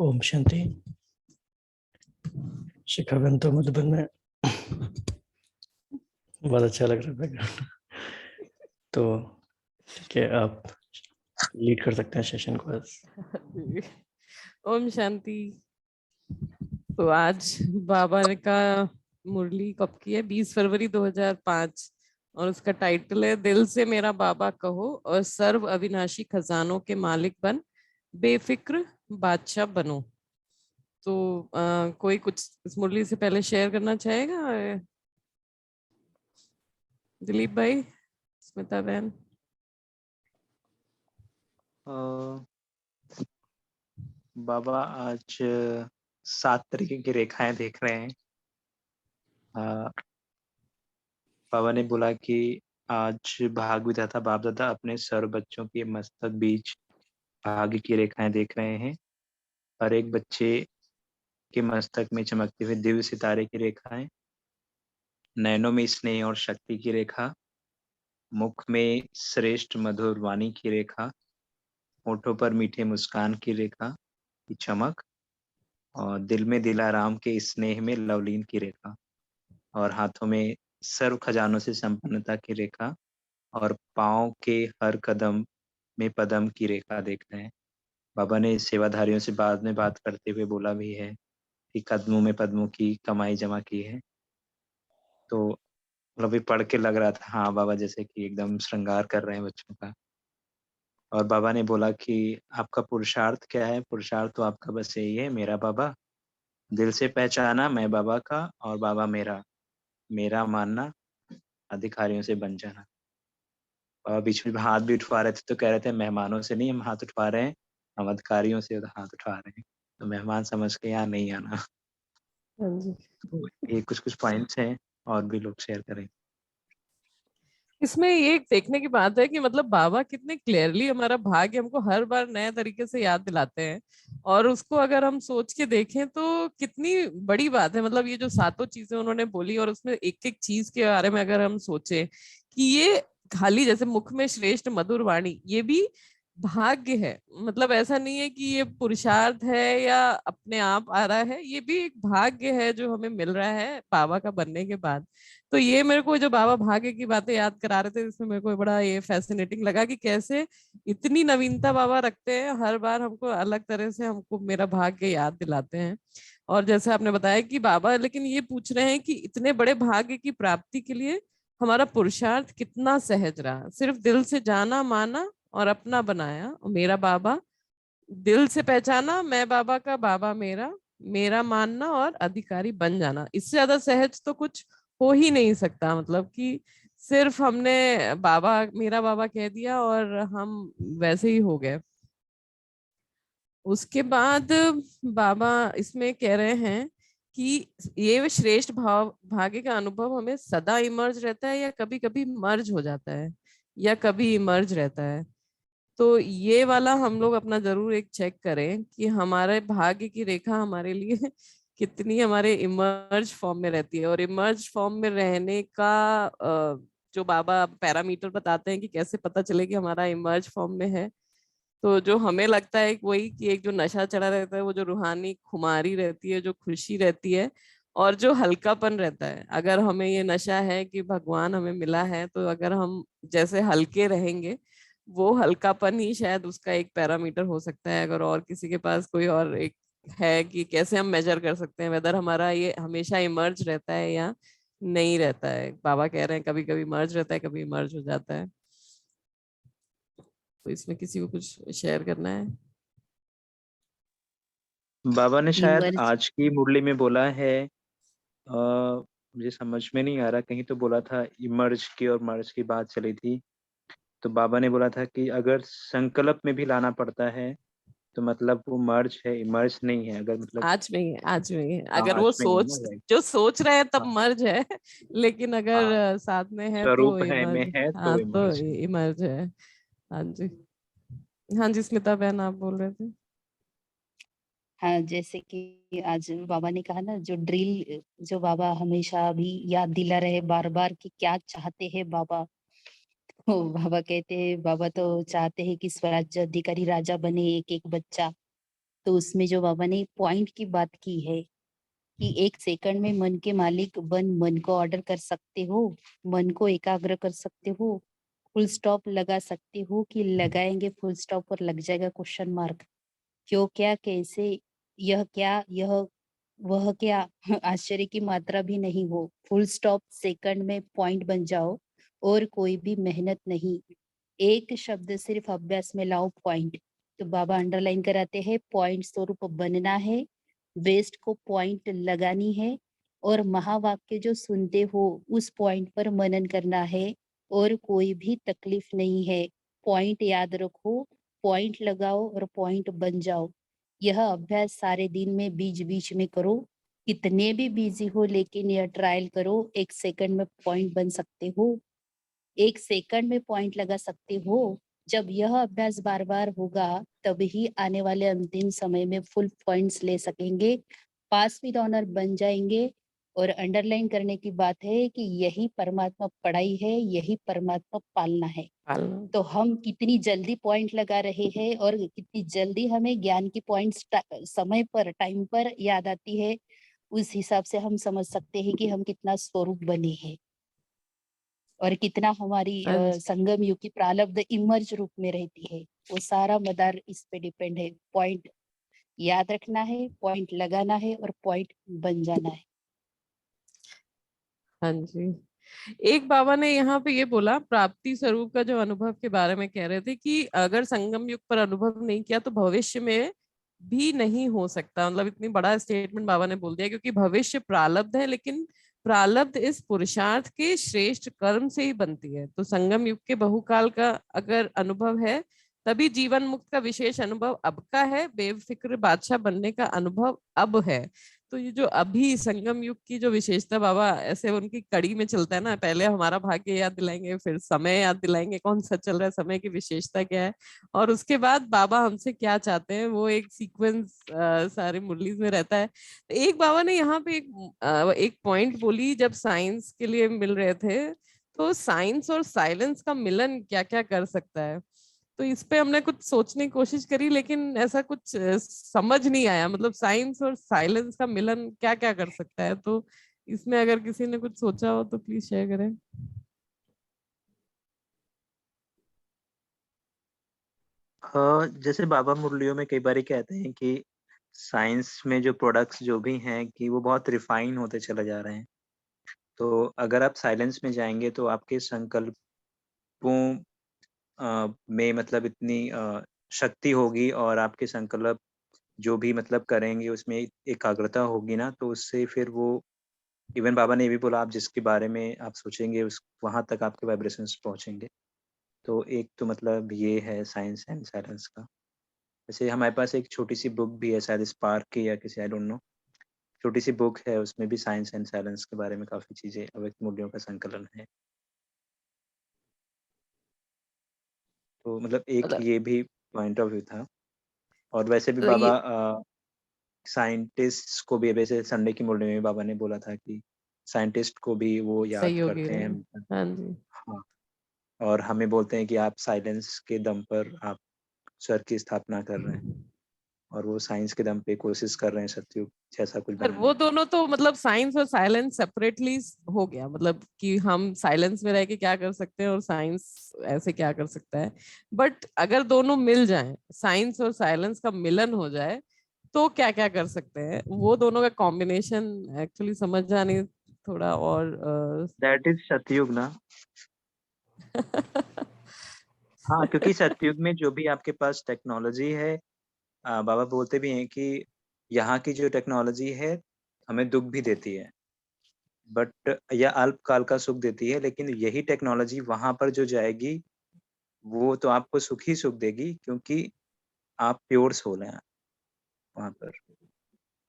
ओम शांति। शिखागन तो मधुबन में बहुत अच्छा लग रहा था। तो ठीक है, आप लीड कर सकते हैं सेशन को आज। ओम शांति। तो आज बाबा ने का मुरली कब की है? 20 फरवरी 2005 और उसका टाइटल है दिल से मेरा बाबा कहो और सर्व अविनाशी खजानों के मालिक बन, बेफिक्र बादशाह बनो। तो कोई कुछ इस मुरली से पहले शेयर करना चाहेगा? दिलीप भाई, स्मिता बहन। बाबा आज 7 तरीके की रेखाएं देख रहे हैं। बाबा ने बोला कि आज भाग विधाता बाप दादा अपने सर्व बच्चों के मस्तक बीच भाग्य की रेखाएं देख रहे हैं। हर एक बच्चे के मस्तक में चमकते हुए दिव्य सितारे की रेखाएं, नैनों में स्नेह और शक्ति की रेखा, मुख में श्रेष्ठ मधुर वाणी की रेखा, होठों पर मीठे मुस्कान की रेखा की चमक, और दिल में दिलाराम के स्नेह में लवलीन की रेखा, और हाथों में सर्व खजानों से संपन्नता की रेखा, और पाँव के हर कदम में पदम की रेखा देख रहे हैं। बाबा ने सेवाधारियों से बाद में बात करते हुए बोला भी है कि कदमों में पद्मों की कमाई जमा की है। तो अभी पढ़ के लग रहा था, हाँ बाबा जैसे कि एकदम श्रृंगार कर रहे हैं बच्चों का। और बाबा ने बोला कि आपका पुरुषार्थ क्या है? पुरुषार्थ तो आपका बस यही है, मेरा बाबा दिल से पहचाना, मैं बाबा का और बाबा मेरा, मेरा मानना, अधिकारियों से बन जाना। बाबा बीच में हाथ भी उठवा रहे थे तो कह रहे थे मेहमानों से नहीं हम हाथ उठवा रहे हैं, हम अधिकारियों से हाथ उठवा रहे हैं, तो मेहमान समझ के यहाँ नहीं आना। हाँ जी। तो ये कुछ पॉइंट्स हैं, और भी लोग शेयर करें। इसमें ये देखने की बात है कि मतलब बाबा कितने क्लियरली हमारा भाग्य हमको हर बार नए तरीके से याद दिलाते हैं, और उसको अगर हम सोच के देखें तो कितनी बड़ी बात है। मतलब ये जो सातों चीजें उन्होंने बोली और उसमें एक एक चीज के बारे में अगर हम सोचे कि ये खाली जैसे मुख में श्रेष्ठ मधुर वाणी, ये भी भाग्य है। मतलब ऐसा नहीं है कि ये पुरुषार्थ है या अपने आप आ रहा है, ये भी एक भाग्य है जो हमें मिल रहा है बाबा का बनने के बाद। तो ये मेरे को जो बाबा भाग्य की बातें याद करा रहे थे, इसमें मेरे को बड़ा ये फैसिनेटिंग लगा कि कैसे इतनी नवीनता बाबा रखते हैं, हर बार हमको अलग तरह से हमको मेरा भाग्य याद दिलाते हैं। और जैसे आपने बताया कि बाबा लेकिन ये पूछ रहे हैं कि इतने बड़े भाग्य की प्राप्ति के लिए हमारा पुरुषार्थ कितना सहज रहा। सिर्फ दिल से जाना माना और अपना बनाया, और मेरा बाबा दिल से पहचाना, मैं बाबा का, बाबा मेरा, मेरा मानना और अधिकारी बन जाना। इससे ज्यादा सहज तो कुछ हो ही नहीं सकता। मतलब कि सिर्फ हमने बाबा, मेरा बाबा कह दिया और हम वैसे ही हो गए। उसके बाद बाबा इसमें कह रहे हैं कि ये श्रेष्ठ भाग्य का अनुभव हमें सदा इमर्ज रहता है या कभी कभी मर्ज हो जाता है या कभी इमर्ज रहता है। तो ये वाला हम लोग अपना जरूर एक चेक करें कि हमारे भाग्य की रेखा हमारे लिए कितनी हमारे इमर्ज फॉर्म में रहती है। और इमर्ज फॉर्म में रहने का जो बाबा पैरामीटर बताते हैं कि कैसे पता चले कि हमारा इमर्ज फॉर्म में है, तो जो हमें लगता है वही कि एक जो नशा चढ़ा रहता है, वो जो रूहानी खुमारी रहती है, जो खुशी रहती है और जो हल्कापन रहता है। अगर हमें ये नशा है कि भगवान हमें मिला है, तो अगर हम जैसे हल्के रहेंगे, वो हल्कापन ही शायद उसका एक पैरामीटर हो सकता है। अगर और किसी के पास कोई और एक है कि कैसे हम मेजर कर सकते हैं वेदर हमारा ये हमेशा इमर्ज रहता है या नहीं रहता है। बाबा कह रहे हैं कभी कभी मर्ज रहता है, कभी इमर्ज हो जाता है। तो इसमें किसी को कुछ शेयर करना है? बाबा ने शायद इमर्ज आज की मुरली में बोला है, मुझे समझ में नहीं आ रहा, कहीं तो बोला था इमर्ज की और मर्ज की बात चली थी। तो बाबा ने बोला था कि अगर संकल्प में भी लाना पड़ता है तो मतलब वो मर्ज है, इमर्ज नहीं है। अगर मतलब आज में ही है, आज में ही है। अगर आज वो में नहीं सोच ना, राइट। जो सोच रहे हैं तब हाँ मर्ज है, लेकिन अगर हाँ, साथ में है तो स्वरूप है में इमर्ज। है हाँ तो तो इमर्ज है। इमर्ज है। हाँ जी। हाँ जी, स्मिता बहन आप बोल रहे थे। हाँ, जैसे कि आज बाबा ने कहा ना, जो ड्रिल जो बाबा हमेशा भी याद दिला रहे बार बार कि क्या चाहते हैं बाबा। तो बाबा कहते हैं, बाबा तो चाहते हैं कि स्वराज्य अधिकारी राजा बने एक एक बच्चा। तो उसमें जो बाबा ने पॉइंट की बात की है कि 1 सेकंड में मन के मालिक बन मन को ऑर्डर कर सकते हो, मन को एकाग्र कर सकते हो, फुल स्टॉप लगा सकते हो कि लगाएंगे फुल स्टॉप और लग जाएगा क्वेश्चन मार्क। क्यों, क्या, कैसे, यह क्या, यह वह क्या, आश्चर्य की मात्रा भी नहीं हो। फुल स्टॉप सेकंड में पॉइंट बन जाओ और कोई भी मेहनत नहीं। एक शब्द सिर्फ अभ्यास में लाओ पॉइंट। तो बाबा अंडरलाइन कराते हैं पॉइंट स्वरूप बनना है, वेस्ट को पॉइंट लगानी है और महावाक्य जो सुनते हो उस पॉइंट पर मनन करना है और कोई भी तकलीफ नहीं है। पॉइंट याद रखो, पॉइंट लगाओ और पॉइंट बन जाओ। यह अभ्यास सारे दिन में बीच बीच में करो। कितने भी बिजी हो लेकिन यह ट्रायल करो। 1 सेकंड में पॉइंट बन सकते हो, 1 सेकंड में पॉइंट लगा सकते हो। जब यह अभ्यास बार बार होगा तभी आने वाले अंतिम समय में फुल पॉइंट्स ले सकेंगे, पास विद ऑनर बन जाएंगे। और अंडरलाइन करने की बात है कि यही परमात्मा पढ़ाई है, यही परमात्मा पालना है। पालना। तो हम कितनी जल्दी पॉइंट लगा रहे हैं और कितनी जल्दी हमें ज्ञान की पॉइंट्स समय पर टाइम पर याद आती है, उस हिसाब से हम समझ सकते हैं कि हम कितना स्वरूप बने हैं और कितना हमारी हाँ जी। संगम युग की प्रारब्ध इमर्ज रूप में रहती है। वो सारा मदार इस पे डिपेंड है। पॉइंट याद रखना है, पॉइंट लगाना है और पॉइंट बन जाना है। हाँ जी। एक बाबा ने यहाँ पे ये बोला, प्राप्ति स्वरूप का जो अनुभव के बारे में कह रहे थे कि अगर संगम युग पर अनुभव नहीं किया तो भविष्य में भी नहीं हो सकता। मतलब इतनी बड़ा स्टेटमेंट बाबा ने बोल दिया, क्योंकि भविष्य प्रारब्ध है, लेकिन प्रारब्ध इस पुरुषार्थ के श्रेष्ठ कर्म से ही बनती है। तो संगम युग के बहुकाल का अगर अनुभव है तभी जीवन मुक्त का विशेष अनुभव अब का है, बेफिक्र बादशाह बनने का अनुभव अब है। तो ये जो अभी संगम युग की जो विशेषता बाबा ऐसे उनकी कड़ी में चलता है ना, पहले हमारा भाग्य याद दिलाएंगे, फिर समय याद दिलाएंगे कौन सा चल रहा है, समय की विशेषता क्या है, और उसके बाद बाबा हमसे क्या चाहते हैं, वो एक सीक्वेंस सारे मुरलीज में रहता है। तो एक बाबा ने यहाँ पे एक पॉइंट बोली, जब साइंस के लिए मिल रहे थे तो साइंस और साइलेंस का मिलन क्या क्या कर सकता है। तो इस पे हमने कुछ सोचने की कोशिश करी, लेकिन ऐसा कुछ समझ नहीं आया। मतलब साइंस और साइलेंस का मिलन क्या क्या कर सकता है, तो इसमें अगर किसी ने कुछ सोचा हो तो प्लीज शेयर करें। जैसे बाबा मुरलियों में कई बार कहते हैं कि साइंस में जो प्रोडक्ट्स जो भी हैं कि वो बहुत रिफाइन होते चले जा रहे हैं। तो अगर आप साइलेंस में जाएँगे तो आपके संकल्पों में मतलब इतनी शक्ति होगी और आपके संकल्प जो भी मतलब करेंगे उसमें एकाग्रता होगी ना, तो उससे फिर वो इवन बाबा ने ये भी बोला आप जिसके बारे में आप सोचेंगे उस वहाँ तक आपके वाइब्रेशंस पहुँचेंगे। तो एक तो मतलब ये है साइंस एंड साइलेंस का। वैसे हमारे पास एक छोटी-सी बुक भी है शायद स्पार्क की या किसी आई डोंट नो। छोटी-सी बुक है उसमें भी साइंस एंड साइलेंस के बारे में काफ़ी चीज़ें अव्यक्त मूल्यों का संकलन है। तो मतलब एक मतलब ये भी पॉइंट ऑफ व्यू था और वैसे भी ये बाबा साइंटिस्ट्स को भी वैसे संडे की मुरली में भी बाबा ने बोला था कि साइंटिस्ट को भी वो याद सहयोगी करते रहे। हैं। हाँ जी। हाँ, और हमें बोलते हैं कि आप साइलेंस के दम पर आप स्वर की स्थापना कर रहे हैं और वो साइंस के दम पे कोशिश कर रहे हैं सतयुग जैसा कुछ पर वो बनाने का। दोनों तो मतलब साइंस और साइलेंस सेपरेटली हो गया, मतलब कि हम साइलेंस में रह के क्या कर सकते हैं और साइंस ऐसे क्या कर सकता है। बट अगर दोनों मिल जाएं, साइंस और साइलेंस का मिलन हो जाए, तो क्या क्या कर सकते हैं, वो दोनों का कॉम्बिनेशन एक्चुअली समझ जाने थोड़ा और दैट इज़ सतयुग ना। हाँ, क्योंकि सतयुग में जो भी आपके पास टेक्नोलॉजी है बाबा बोलते भी हैं कि यहाँ की जो टेक्नोलॉजी है, हमें दुःख भी देती है। बट या अल्पकाल का सुख देती है, लेकिन यही टेक्नोलॉजी वहाँ पर जो जाएगी, वो तो आपको सुख ही सुख देगी क्योंकि आप प्योर सोल हैं वहाँ पर।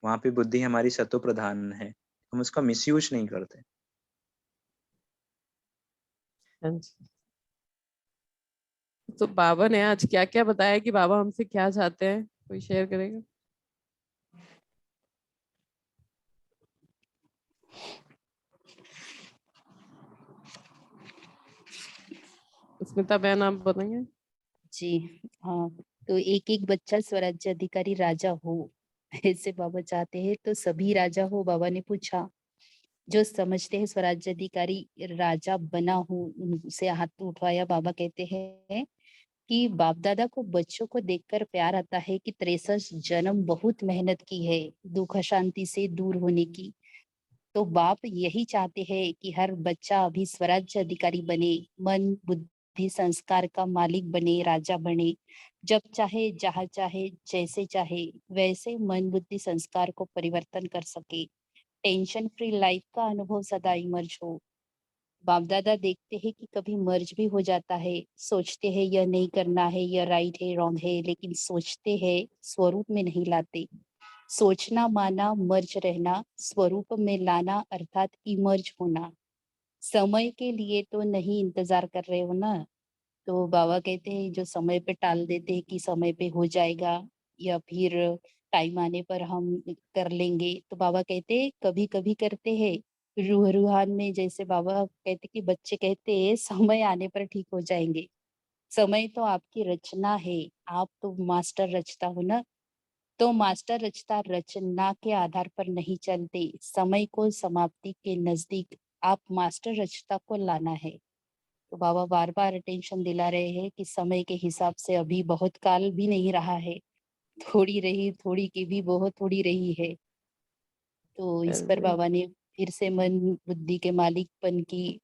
वहाँ पे बुद्धि हमारी सतो प्रधान है। हम उसका मिसयूज़ नहीं करते। हाँ जी। तो बाबा ने आज क्या क्या बताया कि बाबा हमसे क्या चाहते हैं, कोई शेयर करेगा। स्मिता बहन आप बताएंगे। जी हाँ, तो एक एक बच्चा स्वराज्य अधिकारी राजा हो, ऐसे बाबा चाहते हैं। तो सभी राजा हो, बाबा ने पूछा। जो समझते हैं स्वराज्य अधिकारी राजा बना हूँ, उनसे हाथ उठवाया। बाबा कहते हैं कि बाप दादा को बच्चों को देखकर प्यार आता है कि 63 जन्म बहुत मेहनत की है दुख अशांति से दूर होने की। तो बाप यही चाहते हैं कि हर बच्चा अभी स्वराज्य अधिकारी बने, मन बुद्धि संस्कार का मालिक बने, राजा बने। जब चाहे, जहाँ चाहे, जैसे चाहे वैसे मन बुद्धि संस्कार को परिवर्तन कर सके। टेंशन फ्री लाइफ का अनुभव सदा इमर्ज हो। बाप दादा देखते हैं कि कभी मर्ज भी हो जाता है, सोचते हैं यह नहीं करना है, यह राइट है, रॉन्ग है, लेकिन सोचते हैं, स्वरूप में नहीं लाते। सोचना माना मर्ज रहना, स्वरूप में लाना अर्थात इमर्ज होना। समय के लिए तो नहीं इंतजार कर रहे हो ना। तो बाबा कहते हैं जो समय पे टाल देते हैं कि समय पे हो जाएगा या फिर टाइम आने पर हम कर लेंगे, तो बाबा कहते हैं कभी कभी करते हैं। रूह रूहान में जैसे बाबा कहते कि बच्चे कहते हैं समय आने पर ठीक हो जाएंगे। समय तो आपकी रचना है, आप तो मास्टर रचता हो ना। तो मास्टर रचता रचना के आधार पर नहीं चलते, समय को समाप्ति के नजदीक आप मास्टर रचता को लाना है। तो बाबा बार बार अटेंशन दिला रहे हैं कि समय के हिसाब से अभी बहुत काल भी नहीं रहा है, थोड़ी रही, थोड़ी की भी बहुत थोड़ी रही है। तो इस पर बाबा ने फिर से मन बुद्धि के मालिकपन की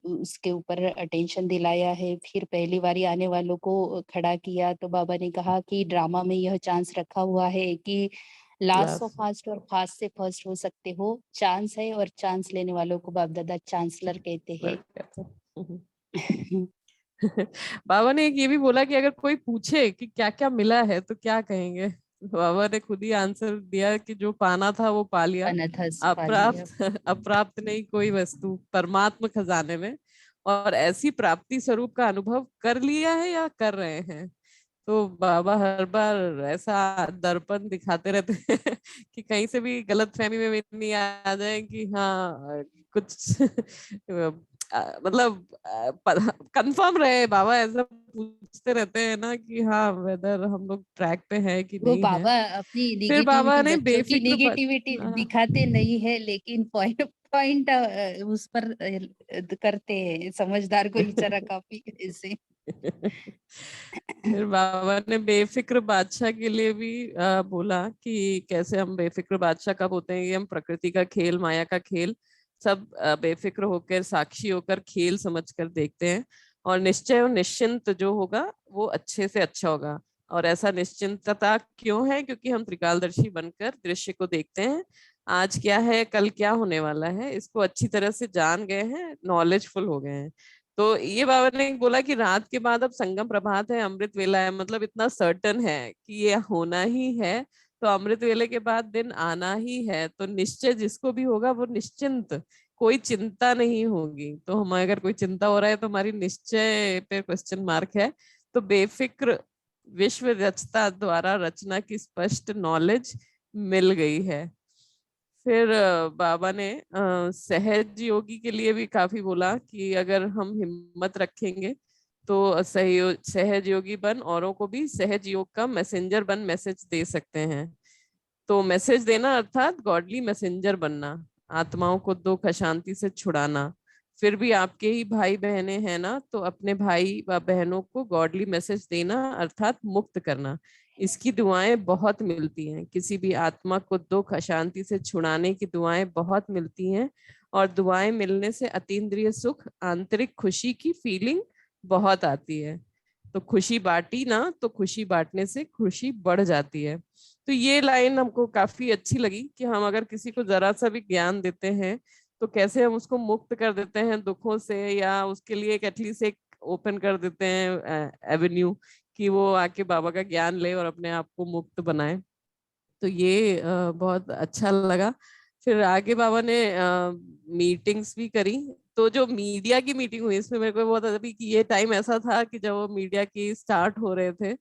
उसके ऊपर अटेंशन दिलाया है। फिर पहली बारी आने वालों को खड़ा किया तो बाबा ने कहा कि ड्रामा में यह चांस रखा हुआ है कि लास्ट लास्ट से फास्ट और फास्ट से फर्स्ट हो सकते हो, चांस है। और चांस लेने वालों को बाप दादा चांसलर कहते हैं। बाबा ने एक ये भी बोला कि अगर कोई पूछे कि क्या क्या मिला है तो क्या कहेंगे। बाबा ने खुद ही आंसर दिया कि जो पाना था वो पा लिया, अनथस पा लिया। अप्राप्त अप्राप्त नहीं कोई वस्तु परमात्मा खजाने में, और ऐसी प्राप्ति स्वरूप का अनुभव कर लिया है या कर रहे हैं। तो बाबा हर बार ऐसा दर्पण दिखाते रहते हैं कि कहीं से भी गलत फहमी में नहीं आ जाए कि हाँ कुछ मतलब कंफर्म रहे। बाबा ऐसा पूछते रहते हैं ना कि हाँ वेदर हम लोग ट्रैक पे है कि वो नहीं है। बाबा अपनी फिर बाबा निगेटिविटी, ने बच्चों की बेफिक्र निगेटिविटी हाँ। दिखाते नहीं है, लेकिन पॉइंट पॉइंट उस पर करते हैं। समझदार को इशारा काफी ऐसे। फिर बाबा ने बेफिक्र बादशाह के लिए भी बोला कि कैसे हम बेफिक्र बादशाह कब होते हैं, ये हम प्रकृति का खेल, माया का खेल सब बेफिक्र होकर साक्षी होकर खेल समझकर देखते हैं। और निश्चय और निश्चिंत जो होगा वो अच्छे से अच्छा होगा। और ऐसा निश्चिंतता क्यों है, क्योंकि हम त्रिकालदर्शी बनकर दृश्य को देखते हैं। आज क्या है, कल क्या होने वाला है, इसको अच्छी तरह से जान गए हैं, नॉलेजफुल हो गए हैं। तो ये बाबा ने बोला कि रात के बाद अब संगम प्रभात है, अमृत वेला है, मतलब इतना सर्टन है कि ये होना ही है। तो अमृत वेले के बाद दिन आना ही है, तो निश्चय जिसको भी होगा वो निश्चिंत, कोई चिंता नहीं होगी। तो हमें अगर कोई चिंता हो रहा है तो हमारी निश्चय पे क्वेश्चन मार्क है। तो बेफिक्र विश्व रचता द्वारा रचना की स्पष्ट नॉलेज मिल गई है। फिर बाबा ने सहज योगी के लिए भी काफी बोला कि अगर हम हिम्मत रखेंगे तो सहज योगी बन औरों को भी सहज योग का मैसेंजर बन मैसेज दे सकते हैं। तो मैसेज देना अर्थात गॉडली मैसेंजर बनना, आत्माओं को दुख अशांति से छुड़ाना। फिर भी आपके ही भाई बहने हैं ना, तो अपने भाई व बहनों को गॉडली मैसेज देना अर्थात मुक्त करना। इसकी दुआएं बहुत मिलती हैं, किसी भी आत्मा को दुख अशांति से छुड़ाने की दुआएं बहुत मिलती हैं। और दुआएं मिलने से अतीन्द्रिय सुख, आंतरिक खुशी की फीलिंग बहुत आती है। तो खुशी बांटी ना, तो खुशी बांटने से खुशी बढ़ जाती है। तो ये लाइन हमको काफी अच्छी लगी कि हम अगर किसी को जरा सा भी ज्ञान देते हैं तो कैसे हम उसको मुक्त कर देते हैं दुखों से, या उसके लिए एक एटलीस्ट एक ओपन कर देते हैं एवेन्यू कि वो आके बाबा का ज्ञान ले और अपने आप को मुक्त बनाए। तो ये बहुत अच्छा लगा। फिर आगे बाबा ने मीटिंग्स भी करी। तो जो मीडिया की मीटिंग हुई इसमें मेरे को बहुत अभी कि ये टाइम ऐसा था कि जब वो मीडिया की स्टार्ट हो रहे थे।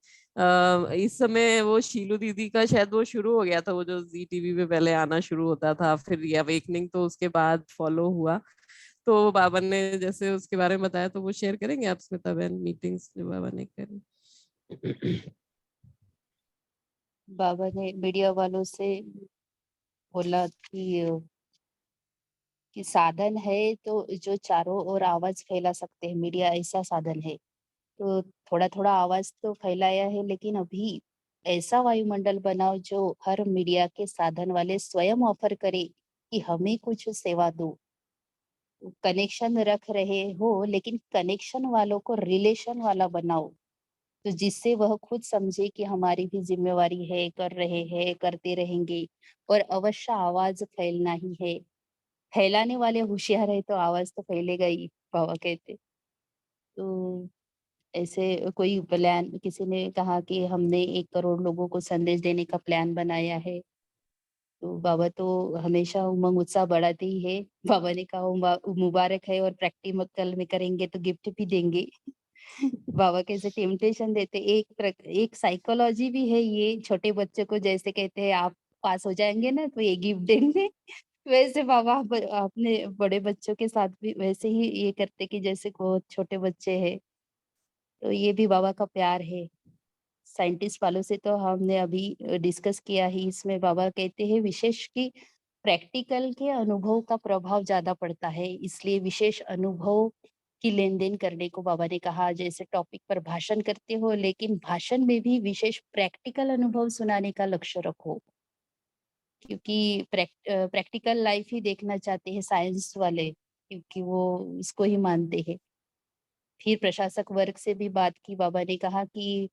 इस समय वो शीलू दीदी का शायद वो शुरू हो गया था, वो जो जी टीवी पे पहले आना शुरू होता था, फिर ये अवेकनिंग तो उसके बाद फॉलो हुआ। तो बाबा ने जैसे उसके बारे में बताया, तो वो शेयर करेंगे आप स्मिता बहन, मीटिंग्स जो बाबा ने करी। बाबा ने मीडिया वालों से बोला कि साधन है तो जो चारों ओर आवाज फैला सकते हैं, मीडिया ऐसा साधन है। तो थोड़ा थोड़ा आवाज तो फैलाया है, लेकिन अभी ऐसा वायुमंडल बनाओ जो हर मीडिया के साधन वाले स्वयं ऑफर करे कि हमें कुछ सेवा दो। कनेक्शन रख रहे हो, लेकिन कनेक्शन वालों को रिलेशन वाला बनाओ, तो जिससे वह खुद समझे कि हमारी भी जिम्मेवारी है, कर रहे हैं, करते रहेंगे, और अवश्य आवाज फैलना ही है। फैलाने वाले होशियार है तो आवाज तो फैलेगा ही, बाबा कहते। तो ऐसे कोई प्लान, किसी ने कहा कि हमने 1 करोड़ लोगों को संदेश देने का प्लान बनाया है। तो बाबा तो हमेशा उमंग उत्साह बढ़ाते ही है। बाबा ने कहा मुबारक है, और प्रैक्टिकल में करेंगे तो गिफ्ट भी देंगे। बाबा कैसे टेम्पटेशन देते, एक साइकोलॉजी भी है ये। छोटे बच्चे को जैसे कहते हैं आप पास हो जाएंगे ना तो ये गिफ्ट देंगे, वैसे बाबा अपने बड़े बच्चों के साथ भी वैसे ही ये करते कि जैसे वो छोटे बच्चे हैं। तो ये भी बाबा का प्यार है। साइंटिस्ट वालों से तो हमने अभी डिस्कस किया ही। इसमें बाबा कहते हैं विशेष कि प्रैक्टिकल के अनुभव का प्रभाव ज्यादा पड़ता है, इसलिए विशेष अनुभव की लेन-देन करने को बाबा ने कहा। जैसे टॉपिक पर भाषण करते हो, लेकिन भाषण में भी विशेष प्रैक्टिकल अनुभव सुनाने का लक्ष्य रखो, क्योंकि प्रैक्टिकल लाइफ ही देखना चाहते हैं साइंस वाले, क्योंकि वो इसको ही मानते हैं। फिर प्रशासक वर्ग से भी बात की। बाबा ने कहा कि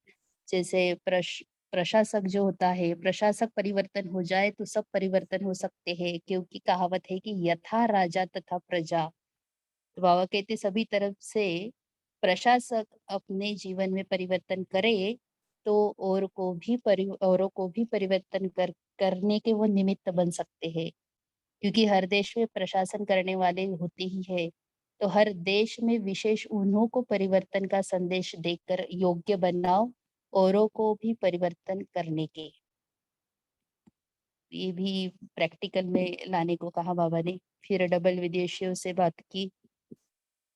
जैसे प्रशासक जो होता है, प्रशासक परिवर्तन हो जाए तो सब परिवर्तन हो सकते हैं, क्योंकि कहावत है कि यथा राजा तथा प्रजा। तो बाबा कहते सभी तरफ से प्रशासक अपने जीवन में परिवर्तन करे तो औरों को भी परिवर्तन करने के वो निमित्त बन सकते हैं, क्योंकि हर देश में प्रशासन करने वाले होते ही है। तो हर देश में विशेष उन्हों को परिवर्तन का संदेश देकर योग्य बनाओ, औरों को भी परिवर्तन करने के। ये भी प्रैक्टिकल में लाने को कहा बाबा ने। फिर डबल विदेशियों से बात की।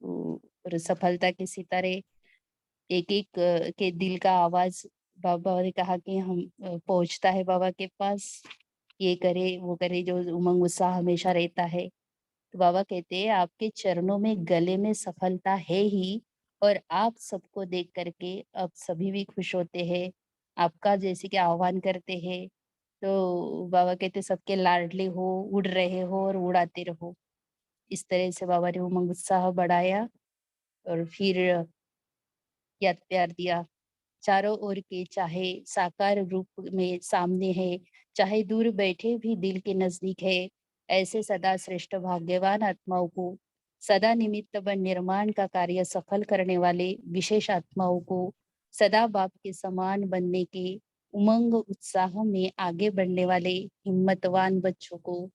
और सफलता के सितारे एक एक के दिल का आवाज, बाबा ने कहा कि हम पहुंचता है बाबा के पास। ये करे वो करे, जो उमंग उत्साह हमेशा रहता है। तो बाबा कहते हैं आपके चरणों में गले में सफलता है ही, और आप सबको देख करके अब सभी भी खुश होते हैं। आपका जैसे कि आह्वान करते हैं, तो बाबा कहते सबके लाडले हो, उड़ रहे हो और उड़ाते रहो। इस तरह से बाबा ने उमंग उत्साह बढ़ाया और फिर याद प्यार दिया। चारों ओर के चाहे साकार रूप में सामने है, चाहे दूर बैठे भी दिल के नजदीक है, ऐसे सदा श्रेष्ठ भाग्यवान आत्माओं को, सदा निमित्त बन निर्माण का कार्य सफल करने वाले विशेष आत्माओं को, सदा बाप के समान बनने के उमंग उत्साह में आगे बढ़ने वाले हिम्मतवान बच्चों को,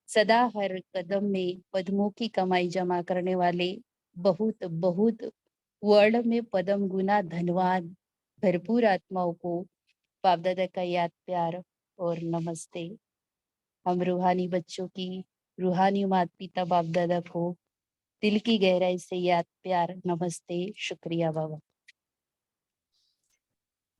सदा हर कदम में पद्मों की कमाई जमा करने वाले बहुत बहुत वर्ल्ड में पदम गुना धनवान भरपूर आत्माओं को बाप दादा का याद प्यार और नमस्ते। हम रूहानी बच्चों की, रूहानी माता पिता बाप दादा को दिल की गहराई से याद प्यार नमस्ते, शुक्रिया बाबा।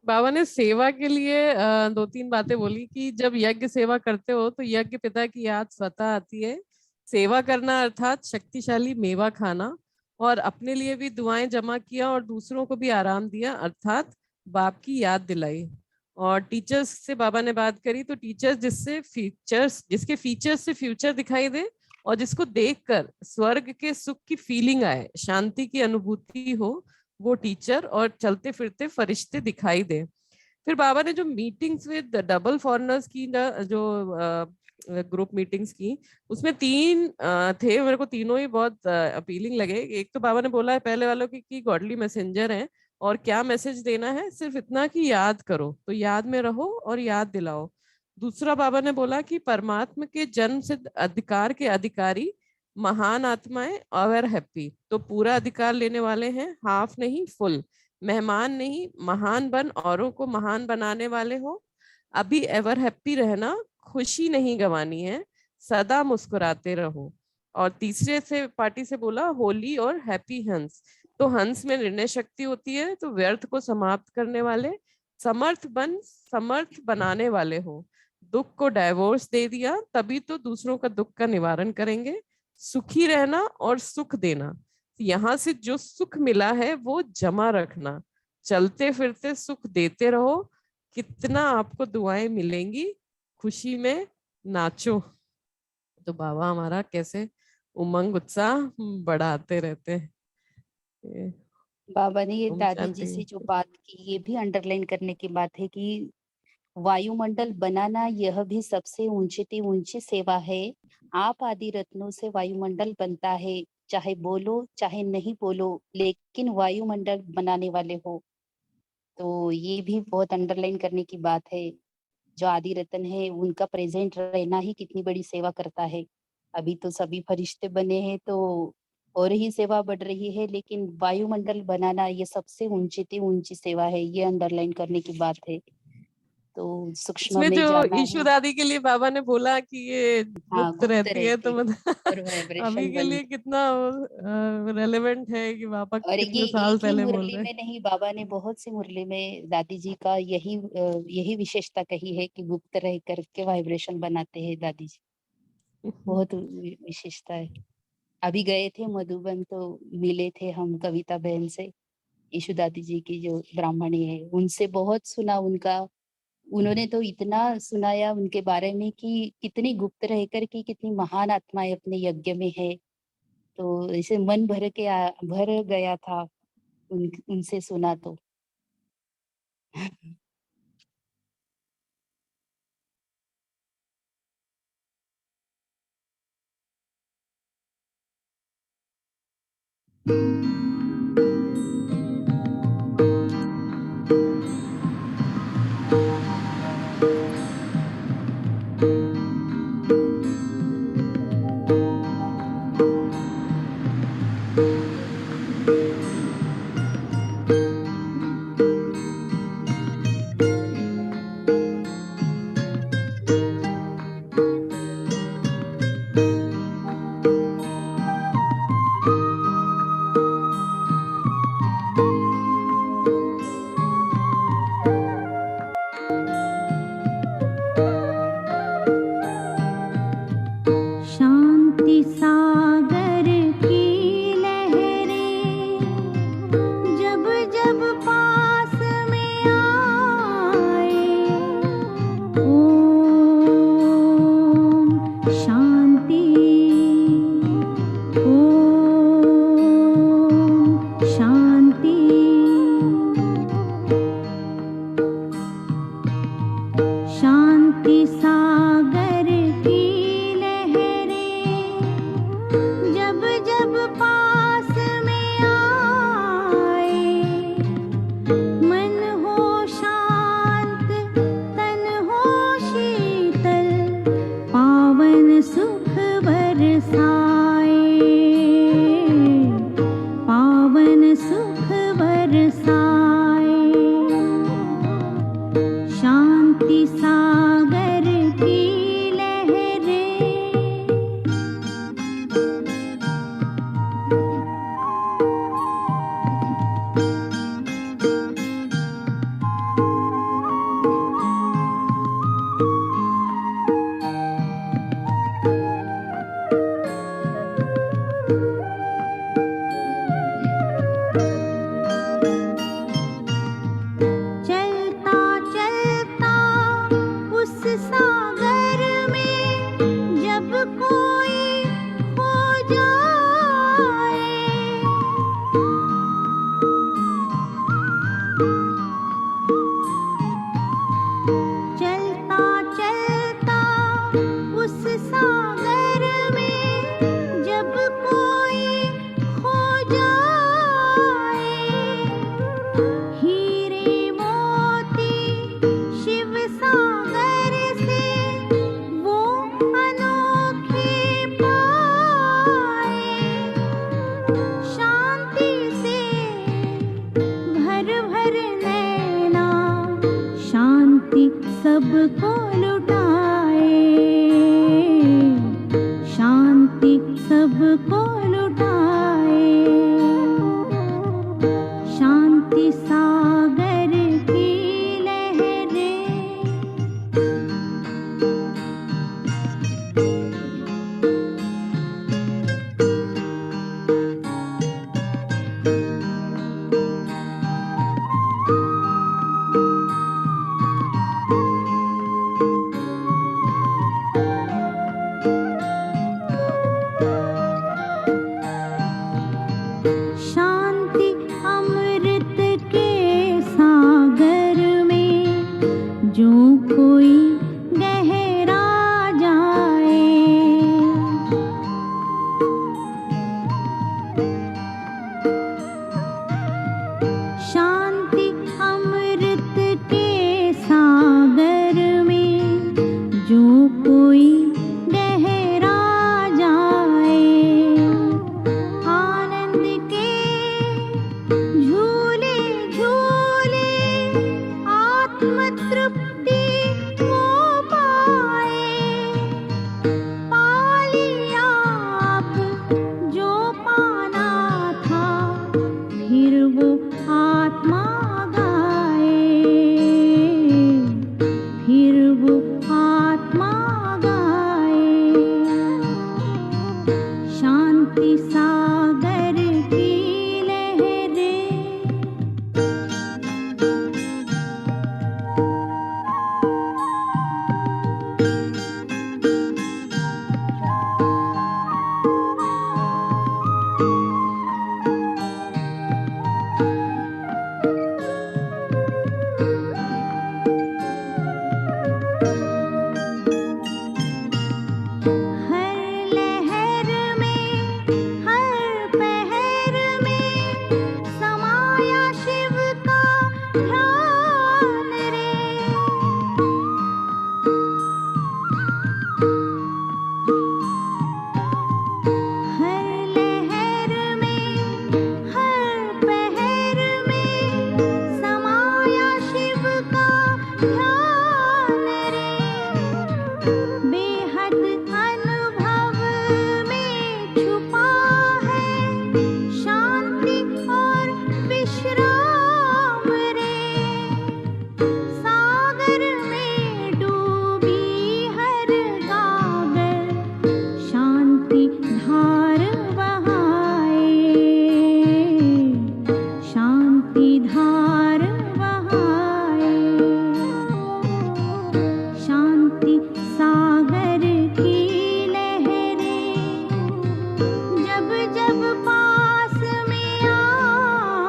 बाबा ने सेवा के लिए 2-3 बातें बोली कि जब यज्ञ सेवा करते हो तो यज्ञ पिता की याद स्वतः आती है। सेवा करना अर्थात शक्तिशाली मेवा खाना, और अपने लिए भी दुआएं जमा किया और दूसरों को भी आराम दिया, अर्थात बाप की याद दिलाई। और टीचर्स से बाबा ने बात करी, तो टीचर्स जिसके फीचर्स से फ्यूचर दिखाई दे और जिसको देखकर स्वर्ग के सुख की फीलिंग आए, शांति की अनुभूति हो, वो टीचर और चलते फिरते फरिश्ते दिखाई दे। फिर बाबा ने जो मीटिंग्स विद डबल फॉरेनर्स की ना, जो ग्रुप मीटिंग्स की, उसमें 3 थे, मेरे को तीनों ही बहुत अपीलिंग लगे। एक तो बाबा ने बोला है पहले वालों की कि गॉडली मैसेंजर हैं और क्या मैसेज देना है, सिर्फ इतना कि याद करो, तो याद में रहो और याद दिलाओ। दूसरा बाबा ने बोला कि परमात्मा के जन्म सिद्ध अधिकार के अधिकारी महान आत्माएं और हैप्पी, तो पूरा अधिकार लेने वाले हैं, हाफ नहीं फुल। मेहमान नहीं, महान बन औरों को महान बनाने वाले हो। अभी एवर हैप्पी रहना, खुशी नहीं गंवानी है, सदा मुस्कुराते रहो। और तीसरे से पार्टी से बोला होली और हैप्पी हंस, तो हंस में निर्णय शक्ति होती है, तो व्यर्थ को समाप्त करने वाले, समर्थ बन समर्थ बनाने वाले हो। दुख को डाइवोर्स दे दिया, तभी तो दूसरों का दुख का निवारण करेंगे। सुखी रहना और सुख देना, यहाँ से जो सुख मिला है वो जमा रखना, चलते फिरते सुख देते रहो, कितना आपको दुआएं मिलेंगी, खुशी में नाचो। तो बाबा हमारा कैसे उमंग उत्साह बढ़ाते रहते हैं। बाबा ने ये ओम दादी जी शांति। से जो बात की, ये भी अंडरलाइन करने की बात है कि वायुमंडल बनाना यह भी सबसे ऊंची सेवा है। आप आदि रत्नों से वायुमंडल बनता है, चाहे बोलो चाहे नहीं बोलो, लेकिन वायुमंडल बनाने वाले हो। तो ये भी बहुत अंडरलाइन करने की बात है। जो आदि रत्न है उनका प्रेजेंट रहना ही कितनी बड़ी सेवा करता है। अभी तो सभी फरिश्ते बने हैं तो और ही सेवा बढ़ रही है, लेकिन वायुमंडल बनाना ये सबसे ऊंची सेवा है, ये अंडरलाइन करने की बात है। तो सूक्ष्म इसमें जो में जाना ईशु है। दादी के लिए बाबा ने बोला कि ये हाँ, गुप्त गुप्त रहती है, तो रहती मतलब और अभी वाइब्रेशन के बन। लिए कितना रेलेवेंट है कि बाबा और ये कितने साल एक ही पहले बोल मुरली रहे में नहीं, बाबा ने बहुत सी मुरली में दादी जी का यही विशेषता कही है कि गुप्त रह करके वाइब्रेशन बनाते हैं दादी जी। हैं। बहुत विशेषता है। अभी गए थे मधुबन तो मिले थे हम कविता बहन से, ईशु दादी जी की जो ब्राह्मणी है, उनसे बहुत सुना उनका। उन्होंने तो इतना सुनाया उनके बारे में कि कितनी गुप्त रहकर की कितनी महान आत्माएं अपने यज्ञ में है। तो ऐसे मन भर गया था उनसे सुना तो। शांति सागर की लहरें जब जब पास में आए, ओम शांति, ओम शांति। शांति सागर की लहरें जब जब पास में आए, मन हो शांत तन हो शीतल, पावन सुख बरसाए, पावन सुख बरसाए। शांति सागर की लहरें। चलता चलता उस सागर में जब कोई खो जाए, चलता चलता उस सागर में जब कोई खो जाए, हीरे मोती शिव सागर से वो अनोखे पाए, शांति से भर भर नैना, शांति सबको लुटाए।